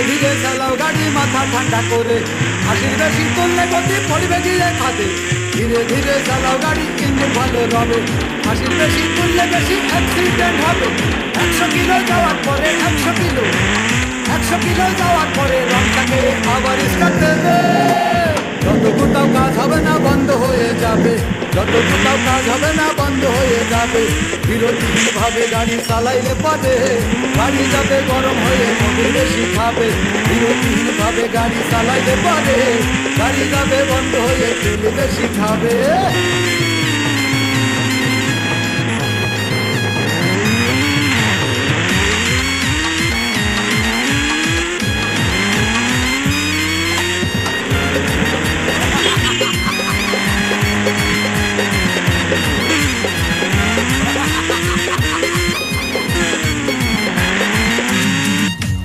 ধীরে চালাও গাড়ি মাথা ঠান্ডা করে, হাসির বেশি তুললে গতি পড়বে গিয়ে খাদে। ধীরে ধীরে চালাও গাড়ি ইঞ্জিন ভালো রবে, হাসির বেশি তুললে বেশি অ্যাক্সিডেন্ট হবে। 100 কিলো যাওয়ার পরে 100 কিলো, 100 কিলো যাওয়ার পরে রংটাকে আবার স্টার্ট দেবে। যত কোথাও কাজ হবে না বন্ধ হয়ে যাবে, যত কোথাও কাজ হবে না বন্ধ হয়ে যাবে। বিরতিহীন ভাবে গাড়ি চালাইলে পরে গাড়ি যাবে গরম হয়ে, মোবিল বেশি খাবে। বিরতিহীন ভাবে গাড়ি চালাইলে পরে গাড়ি যাবে বন্ধ হয়ে, তেল বেশি খাবে।